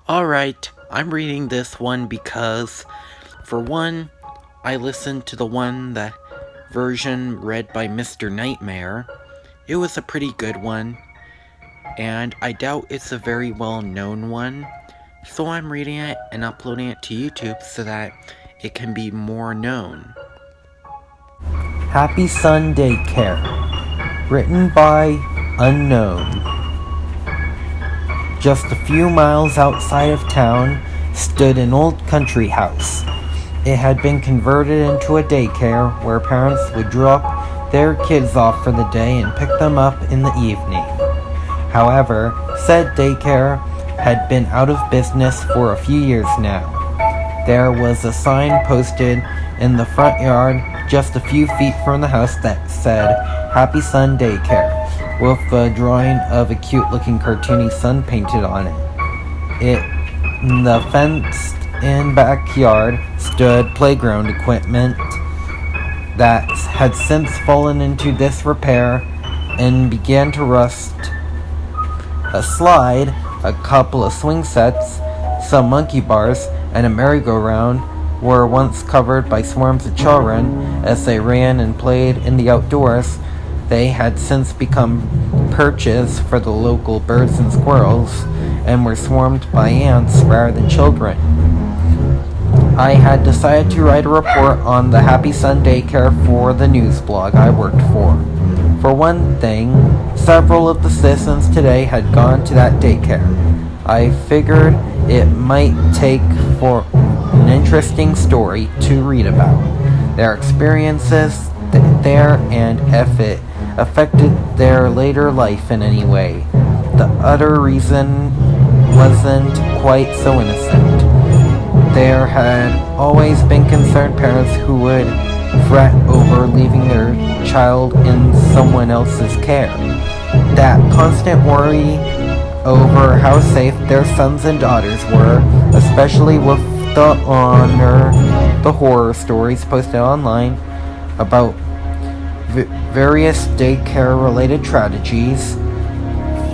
Alright, I'm reading this one because, for one, I listened to the version read by Mr. Nightmare. It was a pretty good one, and I doubt it's a very well-known one, so I'm reading it and uploading it to YouTube so that it can be more known. Happy Sun Daycare, written by Unknown. Just a few miles outside of town stood an old country house. It had been converted into a daycare where parents would drop their kids off for the day and pick them up in the evening. However, said daycare had been out of business for a few years now. There was a sign posted in the front yard just a few feet from the house that said, Happy Sun Daycare, with a drawing of a cute-looking cartoony sun painted on it. In the fenced-in backyard stood playground equipment that had since fallen into disrepair and began to rust. A slide, a couple of swing sets, some monkey bars, and a merry-go-round were once covered by swarms of children as they ran and played in the outdoors. They had since become perches for the local birds and squirrels, and were swarmed by ants rather than children. I had decided to write a report on the Happy Sun Daycare for the news blog I worked for. For one thing, several of the citizens today had gone to that daycare. I figured it might take for an interesting story to read about their experiences there and if it affected their later life in any way. The other reason wasn't quite so innocent. There had always been concerned parents who would fret over leaving their child in someone else's care. That constant worry over how safe their sons and daughters were, especially with the horror stories posted online about various daycare-related tragedies.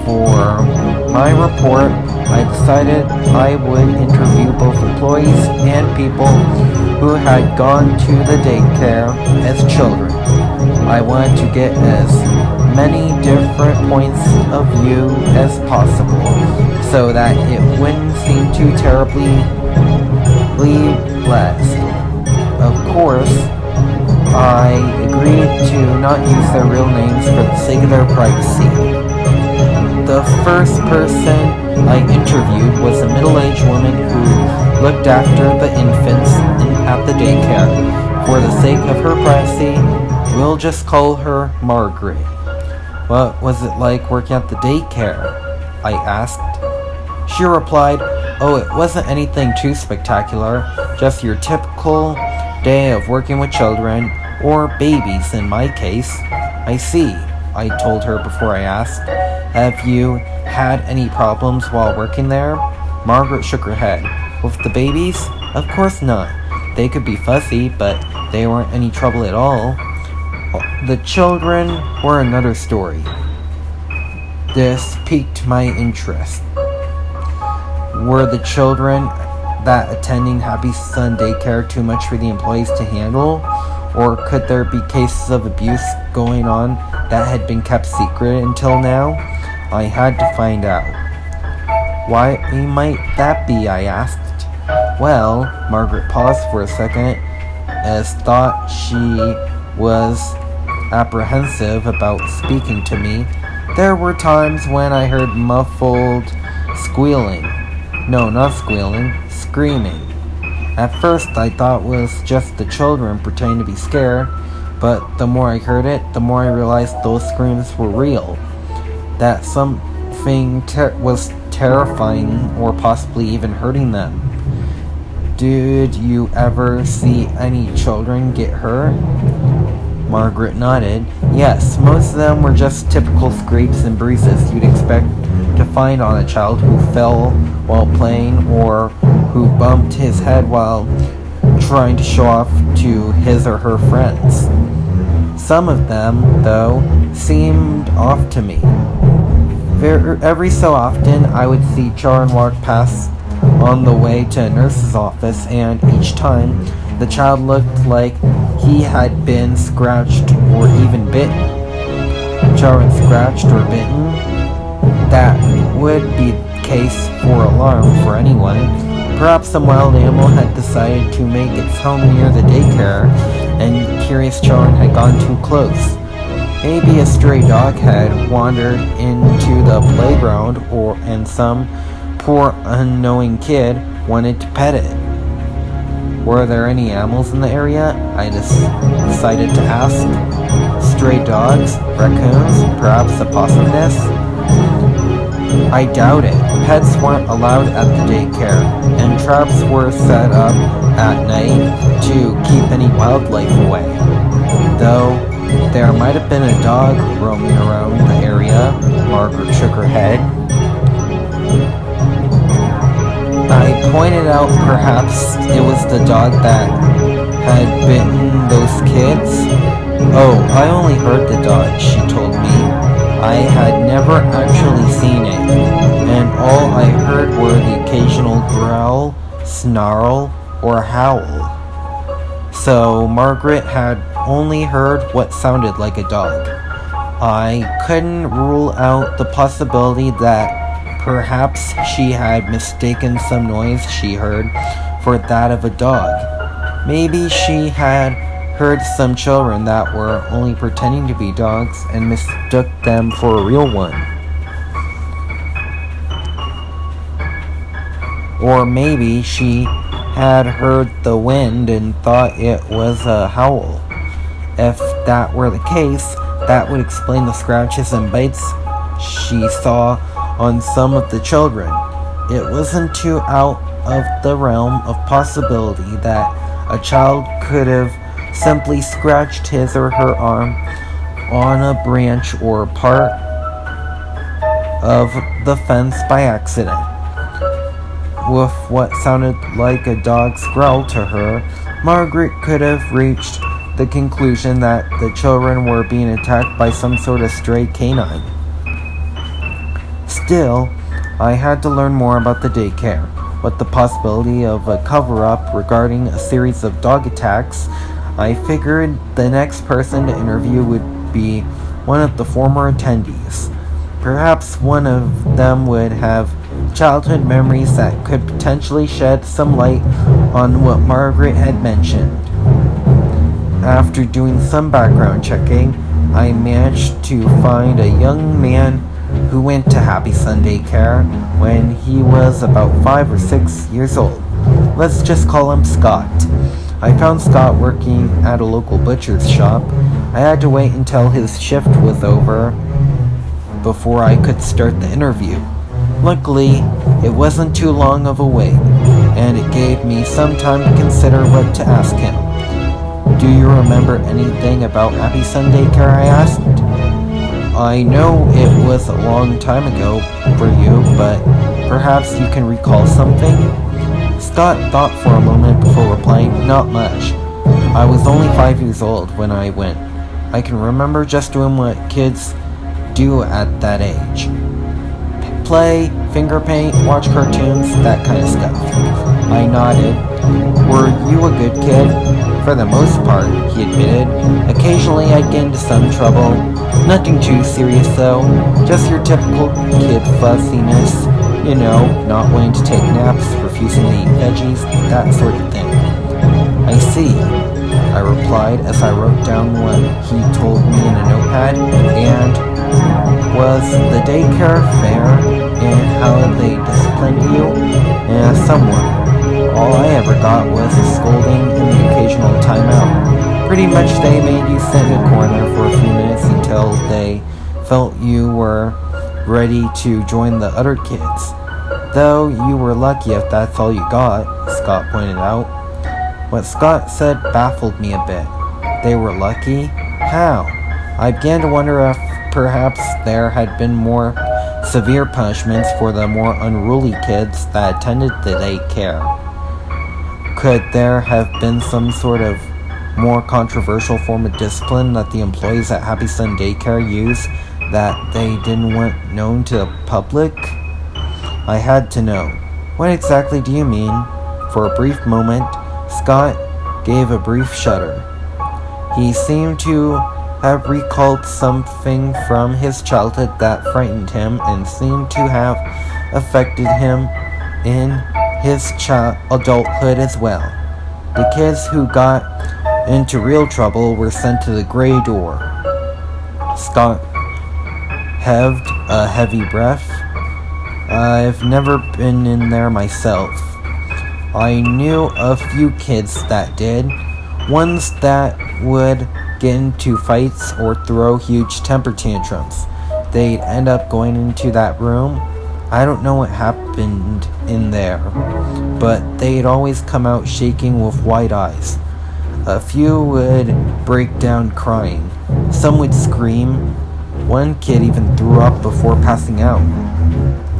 For my report, I decided I would interview both employees and people who had gone to the daycare as children. I wanted to get as many different points of view as possible so that it wouldn't seem too terribly blessed. Of course, I agreed to not use their real names for the sake of their privacy. The first person I interviewed was a middle-aged woman who looked after the infants at the daycare. For the sake of her privacy, we'll just call her Margaret. What was it like working at the daycare? I asked. She replied, Oh, it wasn't anything too spectacular, just your typical day of working with children, or babies in my case. I see, I told her before I asked. Have you had any problems while working there? Margaret shook her head. With the babies? Of course not. They could be fussy, but they weren't any trouble at all. The children were another story. This piqued my interest. Were the children that attending Happy Sun Daycare too much for the employees to handle? Or could there be cases of abuse going on that had been kept secret until now? I had to find out. Why might that be? I asked. Well, Margaret paused for a second, as thought she was apprehensive about speaking to me. There were times when I heard muffled squealing. No, not squealing, screaming. At first I thought it was just the children pretending to be scared, but the more I heard it, the more I realized those screams were real. That something was terrifying or possibly even hurting them. Did you ever see any children get hurt? Margaret nodded. Yes, most of them were just typical scrapes and bruises you'd expect to find on a child who fell while playing or who bumped his head while trying to show off to his or her friends. Some of them, though, seemed off to me. Every so often, I would see children walk past on the way to a nurse's office, and each time the child looked like he had been scratched or even bitten. Children scratched or bitten? That would be the case for alarm for anyone. Perhaps some wild animal had decided to make its home near the daycare, and curious children had gone too close. Maybe a stray dog had wandered into the playground, and some poor unknowing kid wanted to pet it. Were there any animals in the area? I decided to ask. Stray dogs? Raccoons? Perhaps a possum nest? I doubt it. Pets weren't allowed at the daycare, and traps were set up at night to keep any wildlife away. Though there might have been a dog roaming around the area. Margaret shook her head. I pointed out perhaps it was the dog that had bitten those kids. Oh, I only heard the dog, she told me. I had never actually seen it, and all I heard were the occasional growl, snarl, or howl. So Margaret had only heard what sounded like a dog. I couldn't rule out the possibility that perhaps she had mistaken some noise she heard for that of a dog. Maybe she had heard some children that were only pretending to be dogs and mistook them for a real one. Or maybe she had heard the wind and thought it was a howl. If that were the case, that would explain the scratches and bites she saw on some of the children. It wasn't too out of the realm of possibility that a child could have simply scratched his or her arm on a branch or part of the fence by accident. With what sounded like a dog's growl to her, Margaret could have reached the conclusion that the children were being attacked by some sort of stray canine. Still, I had to learn more about the daycare. With the possibility of a cover-up regarding a series of dog attacks, I figured the next person to interview would be one of the former attendees. Perhaps one of them would have childhood memories that could potentially shed some light on what Margaret had mentioned. After doing some background checking, I managed to find a young man who went to Happy Sunday Care when he was about 5 or 6 years old. Let's just call him Scott. I found Scott working at a local butcher's shop. I had to wait until his shift was over before I could start the interview. Luckily, it wasn't too long of a wait, and it gave me some time to consider what to ask him. Do you remember anything about Happy Sunday Care? I asked. I know it was a long time ago for you, but perhaps you can recall something? Scott thought for a moment before replying, not much. I was only 5 years old when I went. I can remember just doing what kids do at that age. Play, finger paint, watch cartoons, that kind of stuff. I nodded. Were you a good kid? For the most part, he admitted. Occasionally I'd get into some trouble. Nothing too serious though. Just your typical kid fussiness. You know, not wanting to take naps, refusing to eat veggies, that sort of thing. I see, I replied as I wrote down what he told me in a notepad. And was the daycare fair and how they disciplined you? Somewhat. All I ever got was a scolding and the occasional timeout. Pretty much they made you sit in a corner for a few minutes until they felt you were ready to join the other kids. Though you were lucky if that's all you got, Scott pointed out. What Scott said baffled me a bit. They were lucky? How? I began to wonder if perhaps there had been more severe punishments for the more unruly kids that attended the daycare. Could there have been some sort of more controversial form of discipline that the employees at Happy Sun Daycare used that they didn't want known to the public? I had to know. What exactly do you mean? For a brief moment, Scott gave a brief shudder. He seemed to have recalled something from his childhood that frightened him and seemed to have affected him in his adulthood as well. The kids who got into real trouble were sent to the gray door. Scott heaved a heavy breath. I've never been in there myself. I knew a few kids that did, ones that would get into fights or throw huge temper tantrums. They'd end up going into that room. I don't know what happened in there, but they'd always come out shaking with wide eyes. A few would break down crying. Some would scream. One kid even threw up before passing out.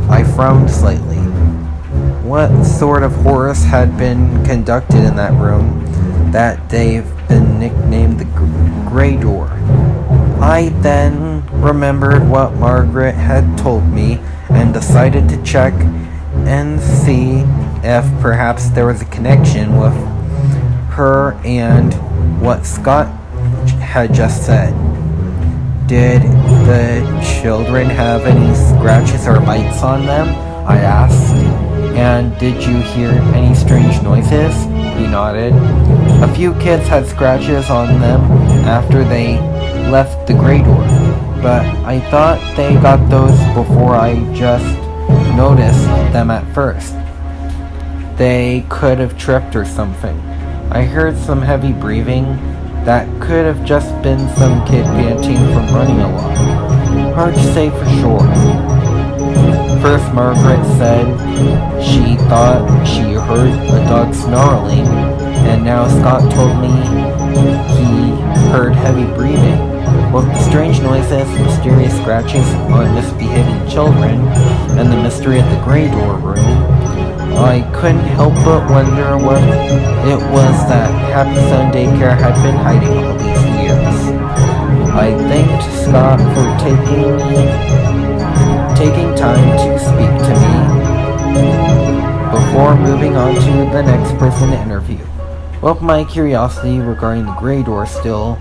I frowned slightly. What sort of horrors had been conducted in that room that they've been nicknamed the Grey Door? I then remembered what Margaret had told me and decided to check and see if perhaps there was a connection with her and what Scott had just said. Did the children have any scratches or bites on them? I asked. And did you hear any strange noises? He nodded. A few kids had scratches on them after they left the Grey Door, but I thought they got those before. I just noticed them at first. They could have tripped or something. I heard some heavy breathing. That could have just been some kid panting from running a lot. Hard to say for sure. First, Margaret said she thought she heard a dog snarling, and now Scott told me he heard heavy breathing. With the strange noises, mysterious scratches on misbehaving children, and the mystery of the Grey Door room, I couldn't help but wonder what it was that Happy Sun Daycare had been hiding all these years. I thanked Scott for taking time to speak to me before moving on to the next person to interview. With my curiosity regarding the Grey Door still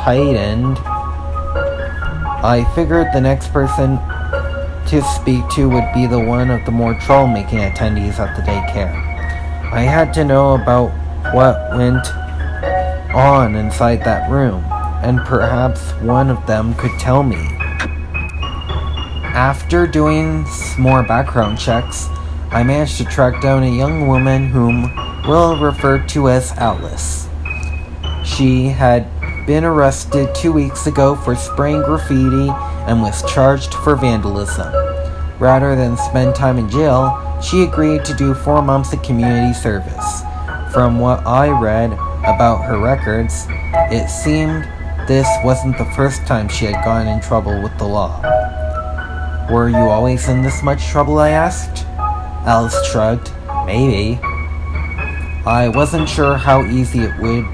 heightened, I figured the next person to speak to would be the one of the more troublemaking attendees at the daycare. I had to know about what went on inside that room, and perhaps one of them could tell me. After doing some more background checks, I managed to track down a young woman whom we'll refer to as Alice. She had been arrested 2 weeks ago for spraying graffiti and was charged for vandalism. Rather than spend time in jail, she agreed to do 4 months of community service. From what I read about her records, it seemed this wasn't the first time she had gotten in trouble with the law. Were you always in this much trouble? I asked. Alice shrugged. Maybe. I wasn't sure how easy it would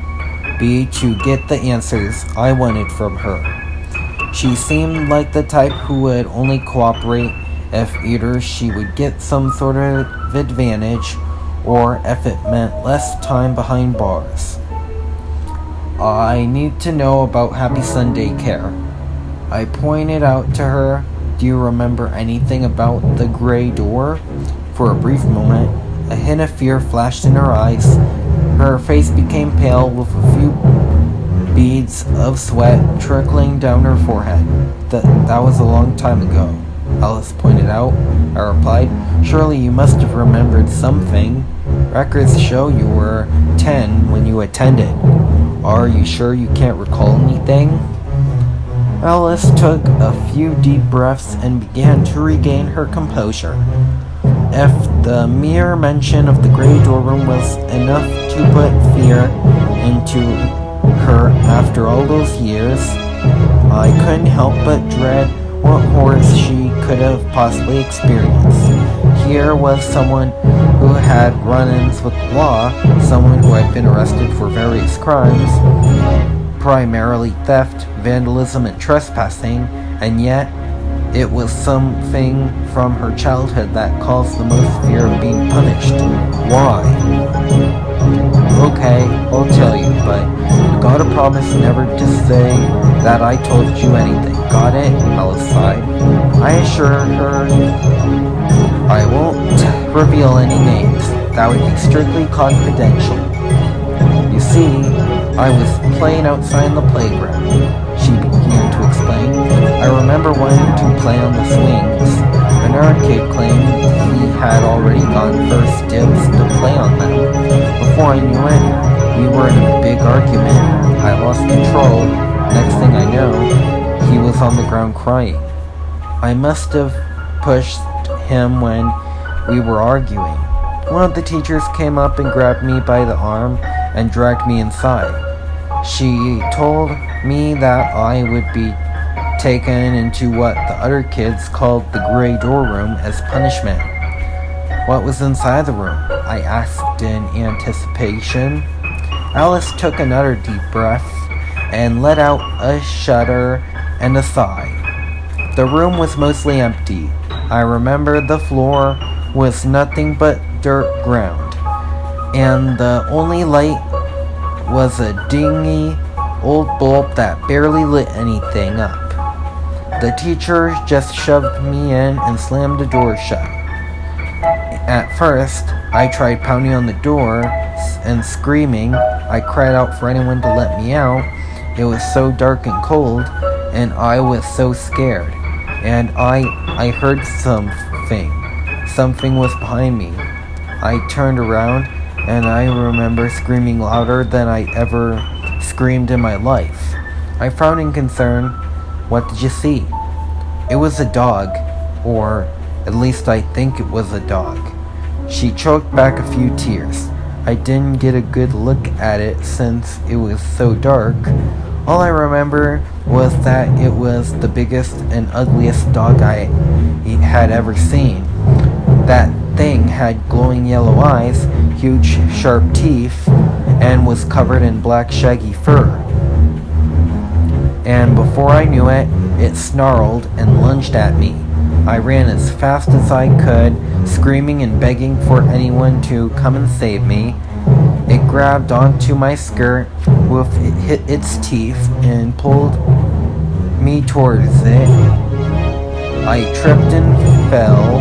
be to get the answers I wanted from her. She seemed like the type who would only cooperate if either she would get some sort of advantage or if it meant less time behind bars. I need to know about Happy Sun Daycare. I pointed out to her, do you remember anything about the Grey Door? For a brief moment, a hint of fear flashed in her eyes. Her face became pale with a few beads of sweat trickling down her forehead. That was a long time ago, Alice pointed out. I replied, surely you must have remembered something. Records show you were 10 when you attended. Are you sure you can't recall anything? Alice took a few deep breaths and began to regain her composure. If the mere mention of the Grey Door room was enough to put fear into her after all those years, I couldn't help but dread what horrors she could have possibly experienced. Here was someone who had run-ins with the law, someone who had been arrested for various crimes, primarily theft, vandalism, and trespassing, and yet It was something from her childhood that caused the most fear of being punished. Why? Okay, I'll tell you, but you gotta promise never to say that I told you anything. Got it? Alice sighed. I assured her I won't reveal any names. That would be strictly confidential. You see, I was playing outside in the playground, she began to explain. I remember wanting to play on the swings. Another kid claimed he had already gotten first dibs to play on them. Before I knew it, we were in a big argument. I lost control. Next thing I know, he was on the ground crying. I must have pushed him when we were arguing. One of the teachers came up and grabbed me by the arm and dragged me inside. She told me that I would be taken into what the other kids called the gray door room as punishment. What was inside the room? I asked in anticipation. Alice took another deep breath and let out a shudder and a sigh. The room was mostly empty. I remember the floor was nothing but dirt ground, and the only light was a dingy old bulb that barely lit anything up. The teacher just shoved me in and slammed the door shut. At first, I tried pounding on the door and screaming. I cried out for anyone to let me out. It was so dark and cold, and I was so scared. And I heard something. Something was behind me. I turned around, and I remember screaming louder than I ever screamed in my life. I frowned in concern. What did you see? It was a dog, or at least I think it was a dog. She choked back a few tears. I didn't get a good look at it since it was so dark. All I remember was that it was the biggest and ugliest dog I had ever seen. That thing had glowing yellow eyes, huge sharp teeth, and was covered in black shaggy fur. And before I knew it, it snarled and lunged at me. I ran as fast as I could, screaming and begging for anyone to come and save me. It grabbed onto my skirt with its teeth and pulled me towards it. I tripped and fell,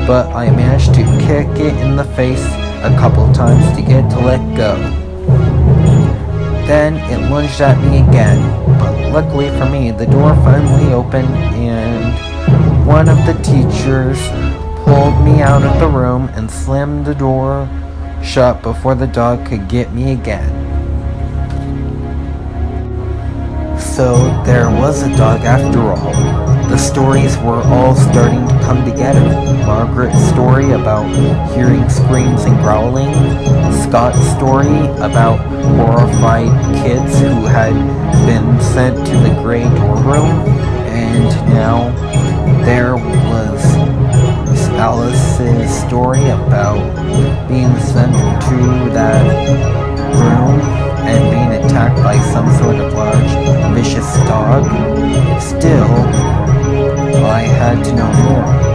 but I managed to kick it in the face a couple times to get it to let go. Then it lunged at me again, but luckily for me, the door finally opened and one of the teachers pulled me out of the room and slammed the door shut before the dog could get me again. So there was a dog after all. The stories were all starting to come together. Margaret's story about hearing screams and growling, Scott's story about horrified kids who had been sent to the gray door room, and now there was Alice's story about being sent to that room and being attacked by some sort of large, vicious dog. Still, I had to know more.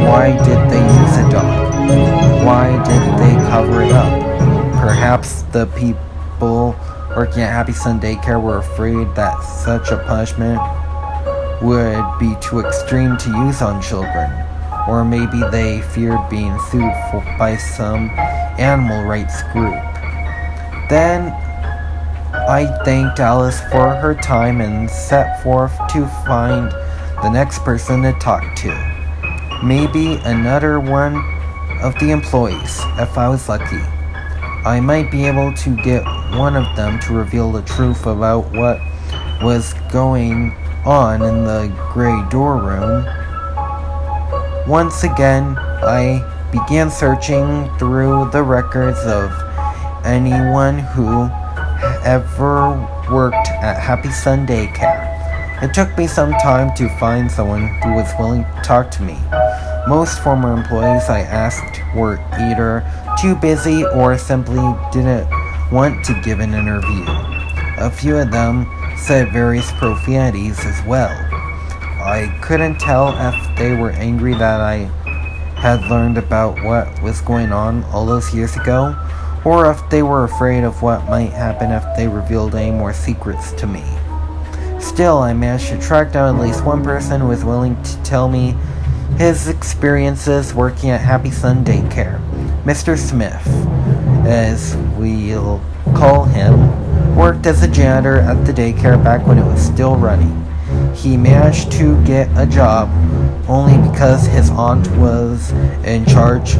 Why did they use a dog? Why did they cover it up? Perhaps the people working at Happy Sun Daycare were afraid that such a punishment would be too extreme to use on children. Or maybe they feared being sued by some animal rights group. Then I thanked Alice for her time and set forth to find the next person to talk to. Maybe another one of the employees, if I was lucky. I might be able to get one of them to reveal the truth about what was going on in the gray door room. Once again, I began searching through the records of anyone who ever worked at Happy Sun Daycare. It took me some time to find someone who was willing to talk to me. Most former employees I asked were either too busy or simply didn't want to give an interview. A few of them said various profanities as well. I couldn't tell if they were angry that I had learned about what was going on all those years ago, or if they were afraid of what might happen if they revealed any more secrets to me. Still, I managed to track down at least one person who was willing to tell me his experiences working at Happy Sun Daycare. Mr. Smith, as we'll call him, worked as a janitor at the daycare back when it was still running. He managed to get a job only because his aunt was in charge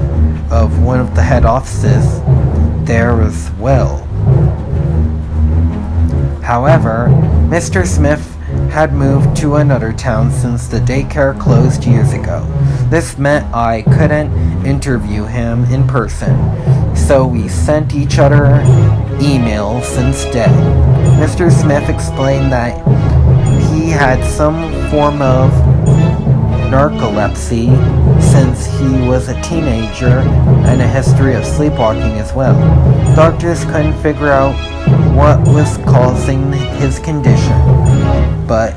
of one of the head offices there as well. However, Mr. Smith had moved to another town since the daycare closed years ago. This meant I couldn't interview him in person, so we sent each other emails instead. Mr. Smith explained that he had some form of narcolepsy since he was a teenager and a history of sleepwalking as well. Doctors couldn't figure out what was causing his condition, but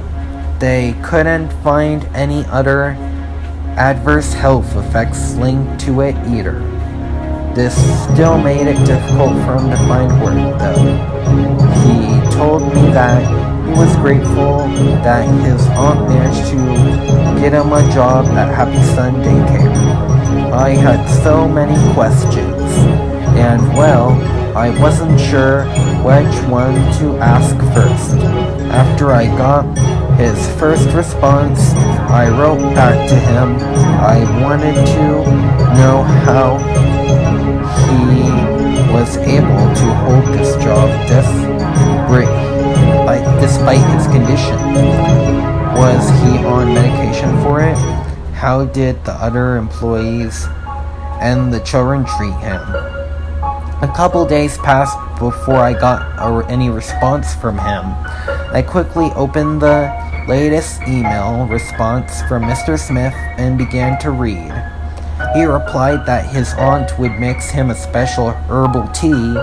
they couldn't find any other adverse health effects linked to it either. This still made it difficult for him to find work, though. He told me that he was grateful that his aunt managed to get him a job at Happy Sun Daycare. I had so many questions, and well, I wasn't sure which one to ask first. After I got his first response, I wrote back to him. I wanted to know how he was able to hold this job despite his condition. Was he on medication for it? How did the other employees and the children treat him? A couple days passed before I got any response from him. I quickly opened the latest email response from Mr. Smith and began to read. He replied that his aunt would mix him a special herbal tea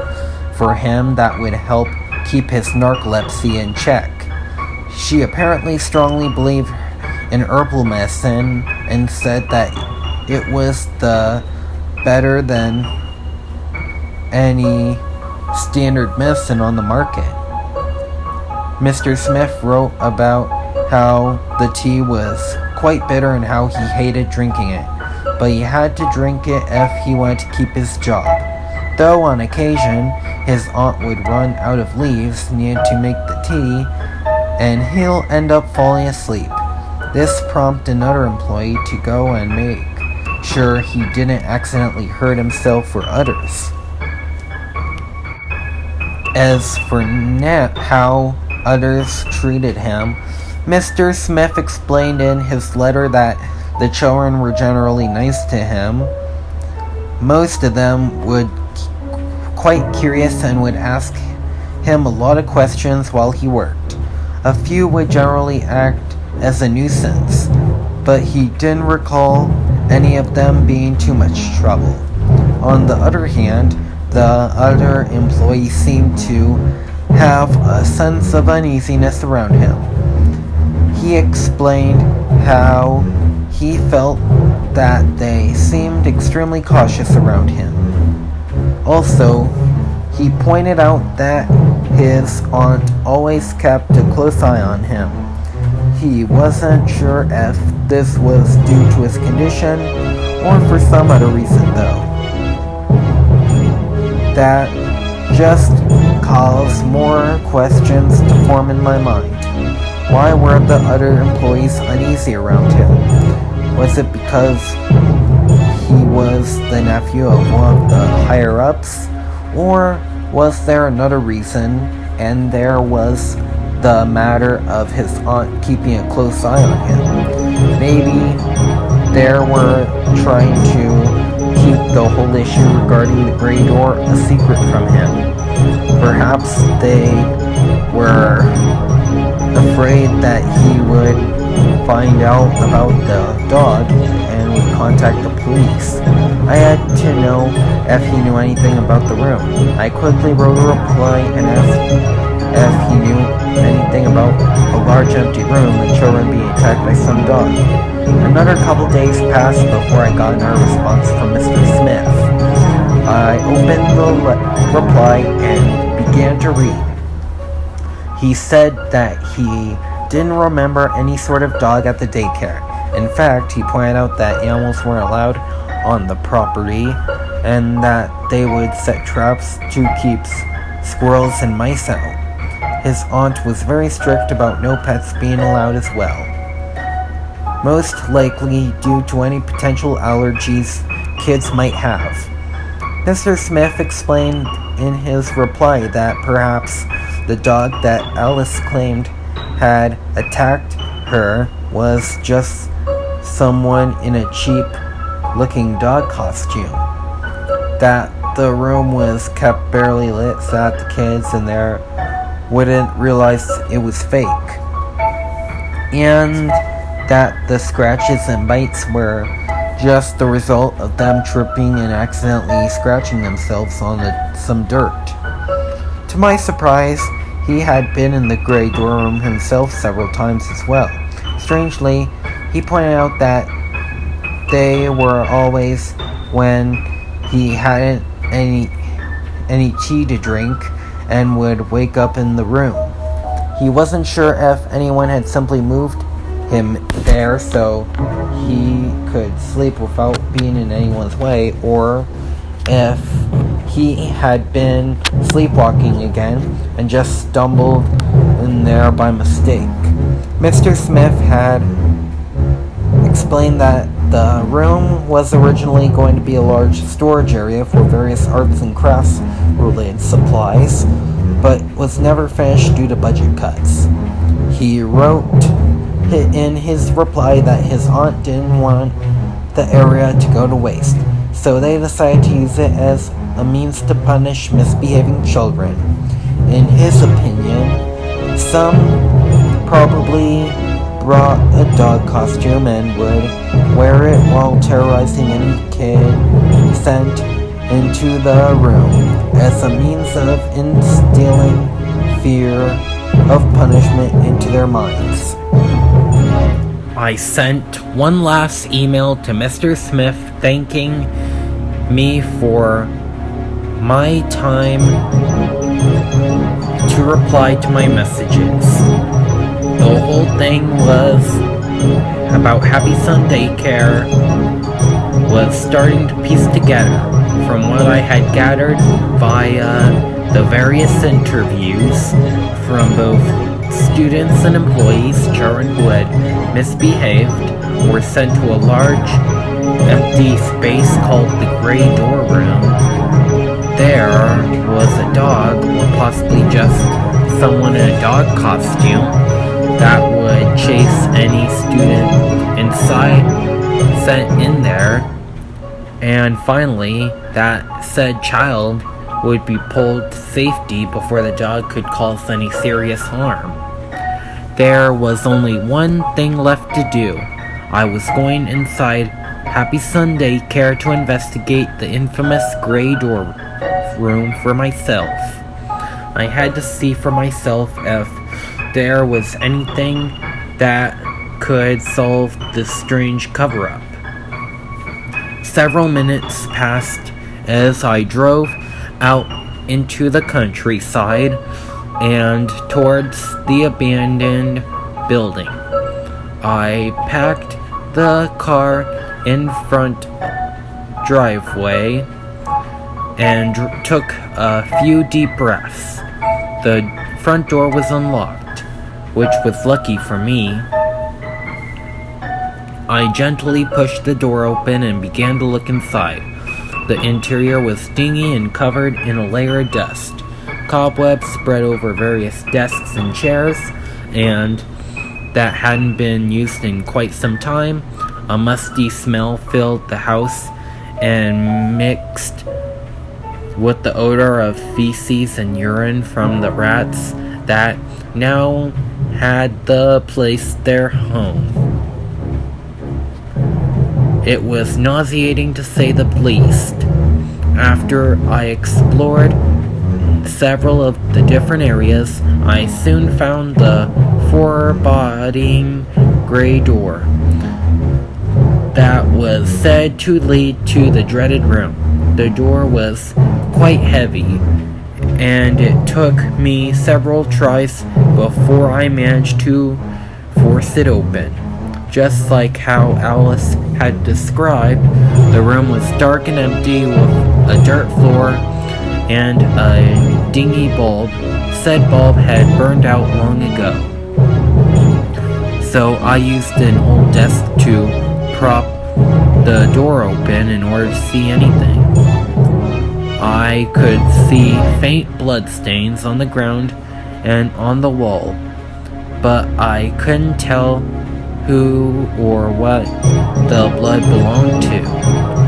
for him that would help keep his narcolepsy in check. She apparently strongly believed in herbal medicine and said that it was the better than any standard medicine on the market. Mr. Smith wrote about how the tea was quite bitter and how he hated drinking it, but he had to drink it if he wanted to keep his job. Though on occasion, his aunt would run out of leaves needed to make the tea, and he'll end up falling asleep. This prompted another employee to go and make sure he didn't accidentally hurt himself or others. As for how others treated him, Mr. Smith explained in his letter that the children were generally nice to him. Most of them would quite curious and would ask him a lot of questions while he worked. A few would generally act as a nuisance, but he didn't recall any of them being too much trouble. On the other hand, the other employees seemed to have a sense of uneasiness around him. He explained how he felt that they seemed extremely cautious around him. Also, he pointed out that his aunt always kept a close eye on him. He wasn't sure if this was due to his condition or for some other reason though. That just caused more questions to form in my mind. Why were the other employees uneasy around him? Was it because he was the nephew of one of the higher-ups? Or was there another reason, and there was the matter of his aunt keeping a close eye on him? Maybe they were trying to keep the whole issue regarding the gray door a secret from him. Perhaps they were afraid that he would find out about the dog and would contact the police. I had to know if he knew anything about the room. I quickly wrote a reply and asked if he knew anything about a large empty room and children being attacked by some dog. Another couple days passed before I got another response from Mr. Smith. I opened the reply and began to read. He said that he didn't remember any sort of dog at the daycare. In fact, he pointed out that animals weren't allowed on the property and that they would set traps to keep squirrels and mice out. His aunt was very strict about no pets being allowed as well, most likely due to any potential allergies kids might have. Mr. Smith explained in his reply that perhaps the dog that Alice claimed had attacked her was just someone in a cheap-looking dog costume. That the room was kept barely lit so that the kids in there wouldn't realize it was fake. And that the scratches and bites were just the result of them tripping and accidentally scratching themselves on some dirt. To my surprise, he had been in the gray dorm room himself several times as well. Strangely, he pointed out that they were always when he hadn't any tea to drink and would wake up in the room. He wasn't sure if anyone had simply moved him there so he could sleep without being in anyone's way, or if he had been sleepwalking again and just stumbled in there by mistake. Mr. Smith had explained that the room was originally going to be a large storage area for various arts and crafts related supplies, but was never finished due to budget cuts. He wrote in his reply that his aunt didn't want the area to go to waste, so they decided to use it as a means to punish misbehaving children. In his opinion, some probably brought a dog costume and would wear it while terrorizing any kid sent into the room as a means of instilling fear of punishment into their minds. I sent one last email to Mr. Smith thanking me for my time to reply to my messages. The whole thing was about Happy Sun Daycare was starting to piece together from what I had gathered via the various interviews from both students and employees. Children who had misbehaved were sent to a large empty space called the Gray Door Room. There was a dog, or possibly just someone in a dog costume, that would chase any student inside sent in there, and finally that said child would be pulled to safety before the dog could cause any serious harm. There was only one thing left to do. I was going inside Happy Sun Daycare to investigate the infamous Gray Door Room for myself. I had to see for myself if there was anything that could solve this strange cover-up. Several minutes passed as I drove out into the countryside and towards the abandoned building. I parked the car in front driveway and took a few deep breaths. The front door was unlocked, which was lucky for me. I gently pushed the door open and began to look inside. The interior was dingy and covered in a layer of dust. Cobwebs spread over various desks and chairs, and that hadn't been used in quite some time. A musty smell filled the house and mixed with the odor of feces and urine from the rats that now had the place their home. It was nauseating to say the least. After I explored several of the different areas, I soon found the foreboding gray door that was said to lead to the dreaded room. The door was quite heavy, and it took me several tries before I managed to force it open. Just like how Alice had described, the room was dark and empty with a dirt floor and a dingy bulb. Said bulb had burned out long ago. So I used an old desk to prop the door open in order to see anything. I could see faint bloodstains on the ground and on the wall, but I couldn't tell who or what the blood belonged to.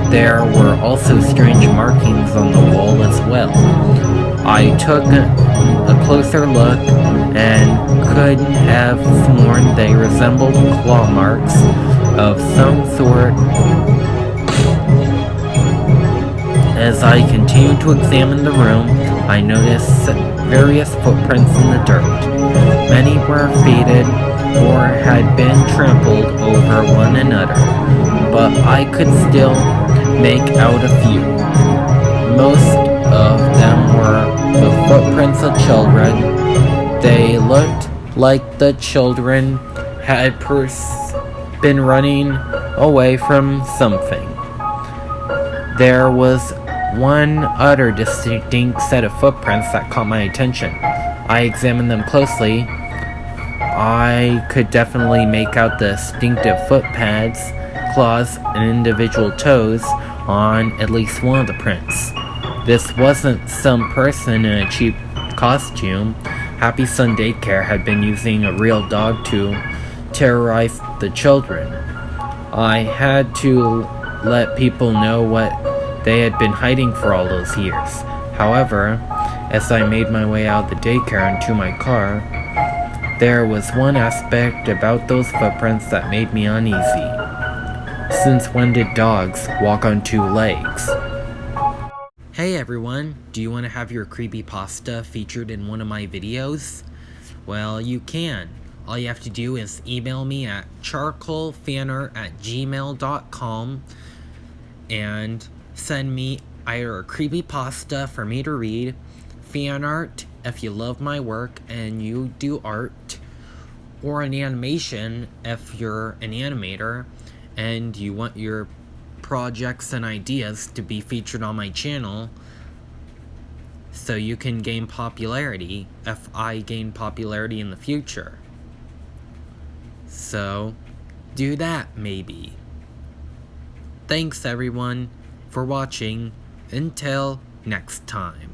There were also strange markings on the wall as well. I took a closer look and couldn't have sworn they resembled claw marks of some sort. As I continued to examine the room, I noticed various footprints in the dirt. Many were faded or had been trampled over one another, but I could still make out a few. Most of them were the footprints of children. They looked like the children had been running away from something. There was one other distinct set of footprints that caught my attention. I examined them closely. I could definitely make out the distinctive foot pads, claws, and individual toes on at least one of the prints. This wasn't some person in a cheap costume. Happy Sun Daycare had been using a real dog to terrorize the children. I had to let people know what they had been hiding for all those years. However, as I made my way out of the daycare and to my car, there was one aspect about those footprints that made me uneasy. Since when did dogs walk on two legs? Hey everyone, do you want to have your creepypasta featured in one of my videos? Well, you can. All you have to do is email me at charcoalfanart@gmail.com and send me either a creepypasta for me to read, fan art if you love my work and you do art, or an animation if you're an animator and you want your projects and ideas to be featured on my channel so you can gain popularity if I gain popularity in the future. So, do that maybe. Thanks everyone for watching. Until next time.